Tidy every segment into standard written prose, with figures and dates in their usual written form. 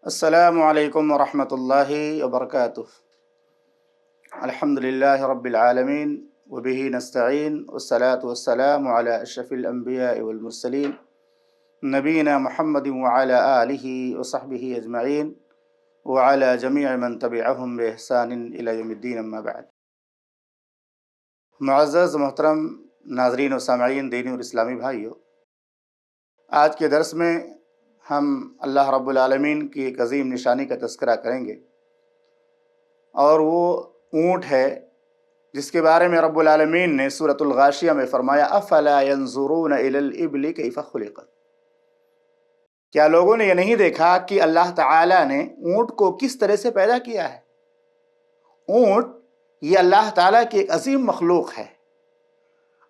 السلام علیکم ورحمۃ اللہ وبرکاتہ۔ الحمد للہ رب العالمین وبہ نستعین والصلاة والسلام علی اشرف الانبیاء والمرسلین نبینا محمد وعلی آلہ وصحبہ اجمعین وعلی جمیع من تبعہم بإحسان الی یوم الدین، اما بعد۔ معزز محترم ناظرین و سامعین، دینی اور اسلامی بھائیو، آج کے درس میں ہم اللہ رب العالمین کی ایک عظیم نشانی کا تذکرہ کریں گے، اور وہ اونٹ ہے جس کے بارے میں رب العالمین نے سورۃ الغاشیہ میں فرمایا افلا ينظرون الى الابل کیف خلقت۔ کیا لوگوں نے یہ نہیں دیکھا کہ اللہ تعالیٰ نے اونٹ کو کس طرح سے پیدا کیا ہے؟ اونٹ یہ اللہ تعالیٰ کی ایک عظیم مخلوق ہے،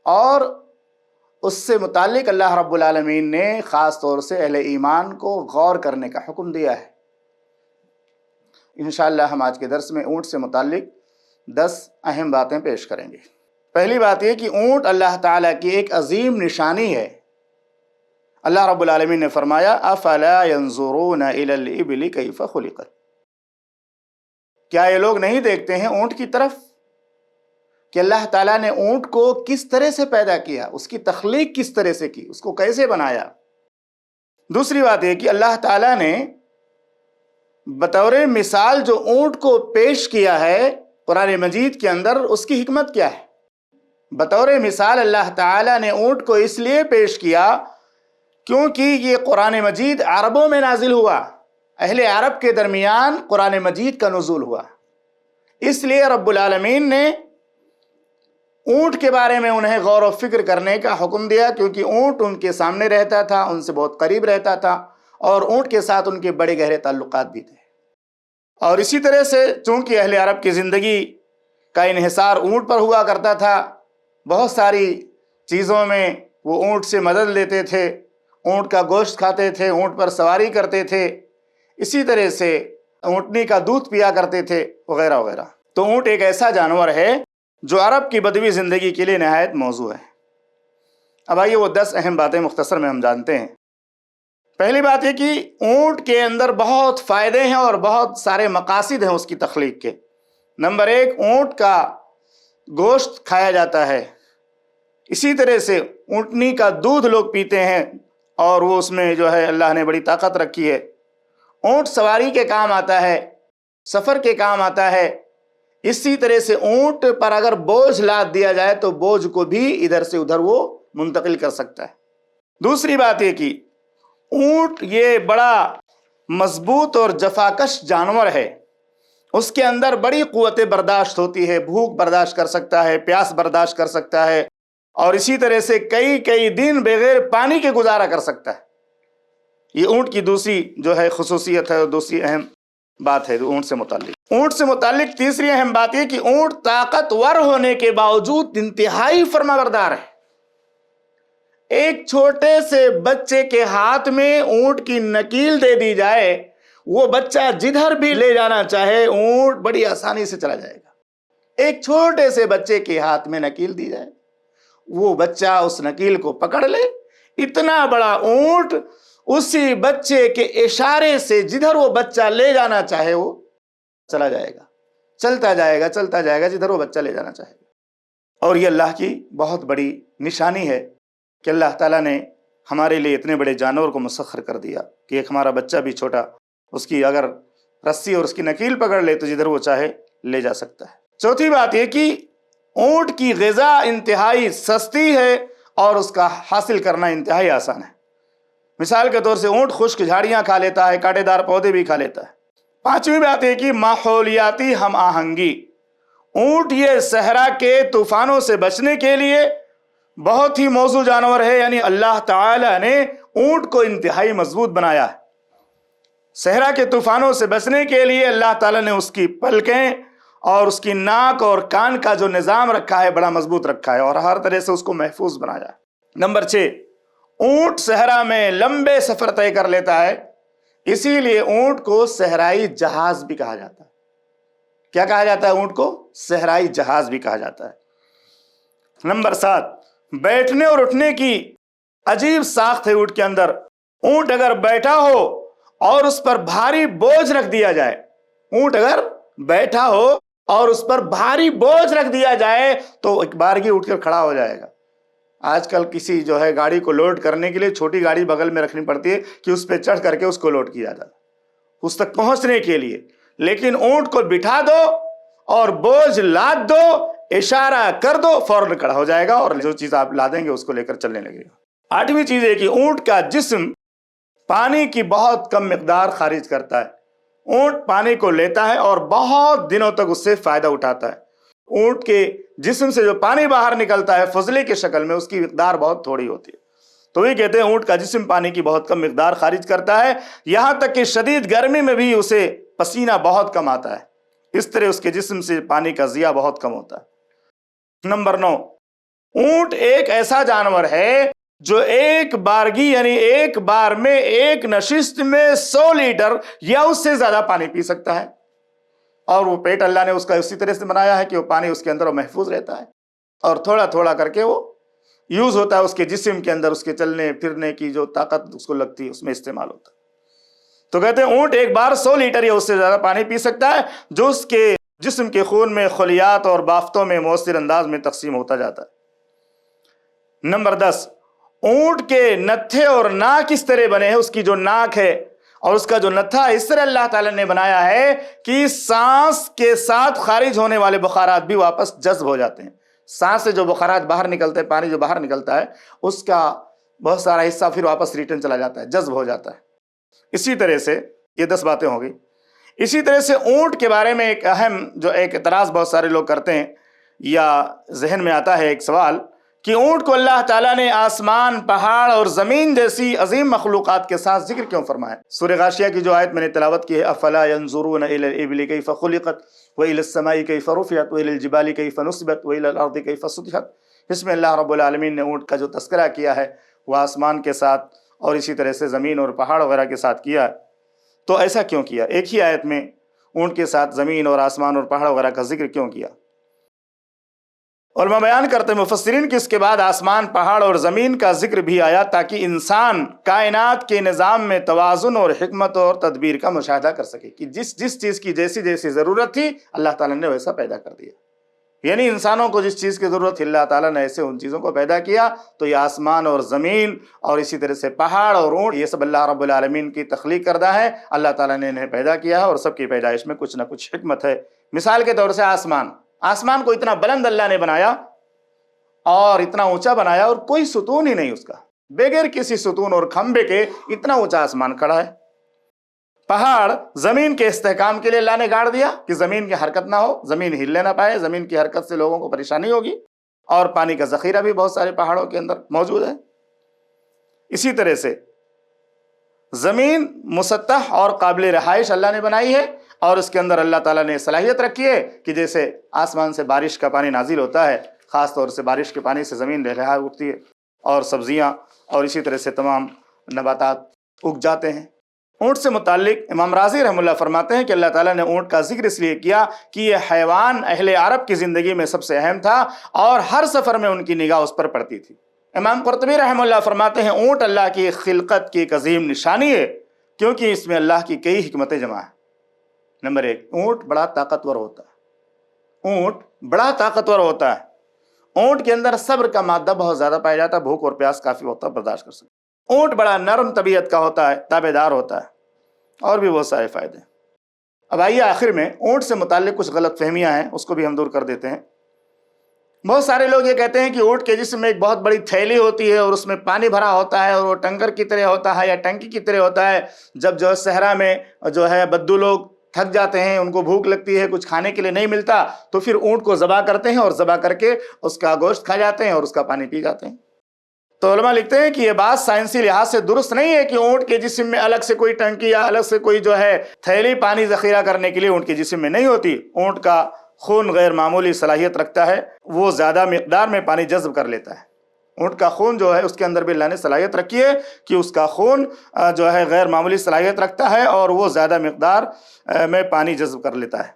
اور اس سے متعلق اللہ رب العالمین نے خاص طور سے اہل ایمان کو غور کرنے کا حکم دیا ہے۔ انشاءاللہ ہم آج کے درس میں اونٹ سے متعلق 10 اہم باتیں پیش کریں گے۔ پہلی بات یہ کہ اونٹ اللہ تعالیٰ کی ایک عظیم نشانی ہے۔ اللہ رب العالمین نے فرمایا افلا ينظرون الى الابل کیف خلقت۔ کیا یہ لوگ نہیں دیکھتے ہیں اونٹ کی طرف کہ اللہ تعالیٰ نے اونٹ کو کس طرح سے پیدا کیا، اس کی تخلیق کس طرح سے کی، اس کو کیسے بنایا؟ دوسری بات یہ کہ اللہ تعالیٰ نے بطور مثال جو اونٹ کو پیش کیا ہے قرآن مجید کے اندر، اس کی حکمت کیا ہے؟ بطور مثال اللہ تعالیٰ نے اونٹ کو اس لیے پیش کیا کیونکہ یہ قرآن مجید عربوں میں نازل ہوا، اہل عرب کے درمیان قرآن مجید کا نزول ہوا، اس لیے رب العالمین نے اونٹ کے بارے میں انہیں غور و فکر کرنے کا حکم دیا، کیونکہ اونٹ ان کے سامنے رہتا تھا، ان سے بہت قریب رہتا تھا، اور اونٹ کے ساتھ ان کے بڑے گہرے تعلقات بھی تھے۔ اور اسی طرح سے چونکہ اہل عرب کی زندگی کا انحصار اونٹ پر ہوا کرتا تھا، بہت ساری چیزوں میں وہ اونٹ سے مدد لیتے تھے، اونٹ کا گوشت کھاتے تھے، اونٹ پر سواری کرتے تھے، اسی طرح سے اونٹنی کا دودھ پیا کرتے تھے، وغیرہ وغیرہ۔ تو اونٹ ایک ایسا جانور ہے جو عرب کی بدوی زندگی کے لیے نہایت موزوں ہے۔ اب آئیے وہ 10 اہم باتیں مختصر میں ہم جانتے ہیں۔ پہلی بات یہ کہ اونٹ کے اندر بہت فائدے ہیں اور بہت سارے مقاصد ہیں اس کی تخلیق کے۔ نمبر 1، اونٹ کا گوشت کھایا جاتا ہے، اسی طرح سے اونٹنی کا دودھ لوگ پیتے ہیں، اور وہ اس میں جو ہے اللہ نے بڑی طاقت رکھی ہے۔ اونٹ سواری کے کام آتا ہے، سفر کے کام آتا ہے، اسی طرح سے اونٹ پر اگر بوجھ لاد دیا جائے تو بوجھ کو بھی ادھر سے ادھر وہ منتقل کر سکتا ہے۔ دوسری بات یہ کہ اونٹ یہ بڑا مضبوط اور جفاکش جانور ہے، اس کے اندر بڑی قوت برداشت ہوتی ہے، بھوک برداشت کر سکتا ہے، پیاس برداشت کر سکتا ہے، اور اسی طرح سے کئی دن بغیر پانی کے گزارا کر سکتا ہے۔ یہ اونٹ کی دوسری جو ہے خصوصیت ہے، اور دوسری اہم بات ہے اونٹ سے متعلق۔ اونٹ سے متعلق تیسری اہم بات یہ کہ اونٹ طاقتور ہونے کے باوجود انتہائی فرمانبردار ہے۔ ایک چھوٹے سے بچے کے ہاتھ میں اونٹ کی نکیل دے دی جائے، وہ بچہ جدھر بھی لے جانا چاہے اونٹ بڑی آسانی سے چلا جائے گا۔ ایک چھوٹے سے بچے کے ہاتھ میں نکیل دی جائے، وہ بچہ اس نکیل کو پکڑ لے، اتنا بڑا اونٹ اسی بچے کے اشارے سے جدھر وہ بچہ لے جانا چاہے وہ چلا جائے گا، چلتا جائے گا جدھر وہ بچہ لے جانا چاہے گا۔ اور یہ اللہ کی بہت بڑی نشانی ہے کہ اللہ تعالیٰ نے ہمارے لیے اتنے بڑے جانور کو مسخر کر دیا کہ ایک ہمارا بچہ بھی چھوٹا اس کی اگر رسی اور اس کی نکیل پکڑ لے تو جدھر وہ چاہے لے جا سکتا ہے۔ چوتھی بات یہ کہ اونٹ کی غذا انتہائی سستی ہے اور اس کا حاصل کرنا انتہائی آسان ہے۔ مثال کے طور سے اونٹ خشک جھاڑیاں کھا لیتا ہے، کانٹے دار پودے بھی کھا لیتا ہے۔ پانچویں بات یہ کہ ماحولیاتی ہم آہنگی، اونٹ یہ صحرا کے طوفانوں سے بچنے کے لیے بہت ہی موزوں جانور ہے، یعنی اللہ تعالی نے اونٹ کو انتہائی مضبوط بنایا ہے۔ صحرا کے طوفانوں سے بچنے کے لیے اللہ تعالی نے اس کی پلکیں اور اس کی ناک اور کان کا جو نظام رکھا ہے بڑا مضبوط رکھا ہے، اور ہر طرح سے اس کو محفوظ بنایا ہے۔ نمبر 6، اونٹ صحرا میں لمبے سفر طے کر لیتا ہے، اسی لیے اونٹ کو صحرائی جہاز بھی کہا جاتا ہے۔ کیا کہا جاتا ہے اونٹ کو؟ صحرائی جہاز بھی کہا جاتا ہے۔ نمبر 7، بیٹھنے اور اٹھنے کی عجیب ساخت ہے اونٹ کے اندر۔ اونٹ اگر بیٹھا ہو اور اس پر بھاری بوجھ رکھ دیا جائے، اونٹ اگر بیٹھا ہو اور اس پر بھاری بوجھ رکھ دیا جائے تو ایک بارگی اٹھ کر کھڑا ہو جائے گا۔ آج کل کسی جو ہے گاڑی کو لوڈ کرنے کے لیے چھوٹی گاڑی بغل میں رکھنی پڑتی ہے کہ اس پہ چڑھ کر کے اس کو لوڈ کیا جاتا اس تک پہنچنے کے لیے، لیکن اونٹ کو بٹھا دو اور بوجھ لاد دو، اشارہ کر دو، فوراً کھڑا ہو جائے گا اور جو چیز آپ لا دیں گے اس کو لے کر چلنے لگے گا۔ 8ویں چیز ہے کہ اونٹ کا جسم پانی کی بہت کم مقدار خارج کرتا ہے۔ اونٹ پانی کو لیتا ہے اور بہت دنوں تک اس سے فائدہ اٹھاتا ہے۔ اونٹ کے جسم سے جو پانی باہر نکلتا ہے فضلے کی شکل میں، اس کی مقدار بہت تھوڑی ہوتی ہے، تو یہ کہتے ہیں اونٹ کا جسم پانی کی بہت کم مقدار خارج کرتا ہے، یہاں تک کہ شدید گرمی میں بھی اسے پسینہ بہت کم آتا ہے، اس طرح اس کے جسم سے پانی کا ضیاع بہت کم ہوتا ہے۔ نمبر 9، اونٹ ایک ایسا جانور ہے جو ایک بارگی یعنی ایک بار میں ایک نشست میں 100 لیٹر یا اس سے زیادہ پانی پی سکتا ہے، اور وہ پیٹ اللہ نے اس کا اسی طرح سے بنایا ہے کہ وہ پانی اس کے اندر محفوظ رہتا ہے اور تھوڑا تھوڑا کر کے وہ یوز ہوتا ہے، اس کے جسم کے اندر اس کے چلنے پھرنے کی جو طاقت اس کو لگتی ہے اس میں استعمال ہوتا ہے۔ تو کہتے ہیں اونٹ ایک بار 100 لیٹر یا اس سے زیادہ پانی پی سکتا ہے، جو اس کے جسم کے خون میں خلیات اور بافتوں میں مؤثر انداز میں تقسیم ہوتا جاتا ہے۔ نمبر 10، اونٹ کے نتھے اور ناک اس طرح بنے ہیں، اس کی جو ناک ہے اور اس کا جو نتھا اس طرح اللہ تعالیٰ نے بنایا ہے کہ سانس کے ساتھ خارج ہونے والے بخارات بھی واپس جذب ہو جاتے ہیں۔ سانس سے جو بخارات باہر نکلتے ہیں، پانی جو باہر نکلتا ہے اس کا بہت سارا حصہ پھر واپس ریٹرن چلا جاتا ہے، جذب ہو جاتا ہے۔ اسی طرح سے یہ 10 باتیں ہو گئی۔ اسی طرح سے اونٹ کے بارے میں ایک اہم جو ایک اعتراض بہت سارے لوگ کرتے ہیں یا ذہن میں آتا ہے ایک سوال کہ اونٹ کو اللہ تعالیٰ نے آسمان، پہاڑ اور زمین جیسی عظیم مخلوقات کے ساتھ ذکر کیوں فرمایا؟ سورہ غاشیہ کی جو آیت میں نے تلاوت کی ہے، افلا ينظرون الى الابل كيف خلقت والى السماء كيف رفعت والى الجبال كيف نصبت والى الارض كيف سطحت، اس میں اللہ رب العالمین نے اونٹ کا جو تذکرہ کیا ہے وہ آسمان کے ساتھ اور اسی طرح سے زمین اور پہاڑ وغیرہ کے ساتھ کیا ہے۔ تو ایسا کیوں کیا؟ ایک ہی آیت میں اونٹ کے ساتھ زمین اور آسمان اور پہاڑ وغیرہ کا ذکر کیوں کیا؟ علماء بیان کرتے ہیں مفسرین کہ اس کے بعد آسمان، پہاڑ اور زمین کا ذکر بھی آیا تاکہ انسان کائنات کے نظام میں توازن اور حکمت اور تدبیر کا مشاہدہ کر سکے کہ جس چیز کی جیسی جیسی ضرورت تھی اللہ تعالیٰ نے ویسا پیدا کر دیا، یعنی انسانوں کو جس چیز کی ضرورت تھی اللہ تعالیٰ نے ایسے ان چیزوں کو پیدا کیا۔ تو یہ آسمان اور زمین اور اسی طرح سے پہاڑ اور اونٹ، یہ سب اللہ رب العالمین کی تخلیق کردہ ہے، اللہ تعالیٰ نے انہیں پیدا کیا ہے اور سب کی پیدائش میں کچھ نہ کچھ حکمت ہے۔ مثال کے طور سے آسمان کو اتنا بلند اللہ نے بنایا اور اتنا اونچا بنایا اور کوئی ستون ہی نہیں اس کا، بغیر کسی ستون اور کھمبے کے اتنا اونچا آسمان کھڑا ہے۔ پہاڑ زمین کے استحکام کے لیے اللہ نے گاڑ دیا کہ زمین کی حرکت نہ ہو، زمین ہلنے نہ پائے، زمین کی حرکت سے لوگوں کو پریشانی ہوگی، اور پانی کا ذخیرہ بھی بہت سارے پہاڑوں کے اندر موجود ہے۔ اسی طرح سے زمین مسطح اور قابل رہائش اللہ نے بنائی ہے، اور اس کے اندر اللہ تعالیٰ نے صلاحیت رکھی ہے کہ جیسے آسمان سے بارش کا پانی نازل ہوتا ہے، خاص طور سے بارش کے پانی سے زمین لہلہا اٹھتی ہے اور سبزیاں اور اسی طرح سے تمام نباتات اگ جاتے ہیں۔ اونٹ سے متعلق امام رازی رحمہ اللہ فرماتے ہیں کہ اللہ تعالیٰ نے اونٹ کا ذکر اس لیے کیا کہ یہ حیوان اہل عرب کی زندگی میں سب سے اہم تھا اور ہر سفر میں ان کی نگاہ اس پر پڑتی تھی۔ امام قرطبی رحمہ اللہ فرماتے ہیں اونٹ اللہ کی خلقت کی ایک عظیم نشانی ہے کیونکہ اس میں اللہ کی کئی حکمتیں جمع ہیں۔ نمبر 1، اونٹ بڑا طاقتور ہوتا ہے۔ اونٹ بڑا طاقتور ہوتا ہے۔ اونٹ کے اندر صبر کا مادہ بہت زیادہ پایا جاتا ہے، بھوک اور پیاس کافی وقت تک برداشت کر سکتا ہے۔ اونٹ بڑا نرم طبیعت کا ہوتا ہے، تابع دار ہوتا ہے، اور بھی بہت سارے فائدے ہیں۔ اب آئیے آخر میں اونٹ سے متعلق کچھ غلط فہمیاں ہیں، اس کو بھی ہم دور کر دیتے ہیں۔ بہت سارے لوگ یہ کہتے ہیں کہ اونٹ کے جسم میں ایک بہت بڑی تھیلی ہوتی ہے اور اس میں پانی بھرا ہوتا ہے اور وہ ٹینکر کی طرح ہوتا ہے یا ٹنکی کی طرح ہوتا ہے۔ جب جو صحرا میں جو ہے بدو لوگ تھک جاتے ہیں، ان کو بھوک لگتی ہے، کچھ کھانے کے لیے نہیں ملتا، تو پھر اونٹ کو ذبح کرتے ہیں اور ذبح کر کے اس کا گوشت کھا جاتے ہیں اور اس کا پانی پی جاتے ہیں۔ تو علماء لکھتے ہیں کہ یہ بات سائنسی لحاظ سے درست نہیں ہے کہ اونٹ کے جسم میں الگ سے کوئی ٹنکی یا الگ سے کوئی جو ہے تھیلی پانی ذخیرہ کرنے کے لیے اونٹ کے جسم میں نہیں ہوتی۔ اونٹ کا خون غیر معمولی صلاحیت رکھتا ہے، وہ زیادہ مقدار میں پانی جذب کر لیتا ہے۔ اونٹ کا خون جو ہے اس کے اندر بھی اللہ نے صلاحیت رکھی ہے کہ اس کا خون جو ہے غیر معمولی صلاحیت رکھتا ہے اور وہ زیادہ مقدار میں پانی جذب کر لیتا ہے۔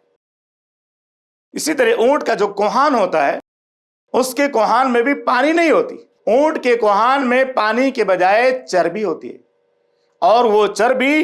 اسی طرح اونٹ کا جو کوہان ہوتا ہے اس کے کوہان میں بھی پانی نہیں ہوتی۔ اونٹ کے کوہان میں پانی کے بجائے چربی ہوتی ہے، اور وہ چربی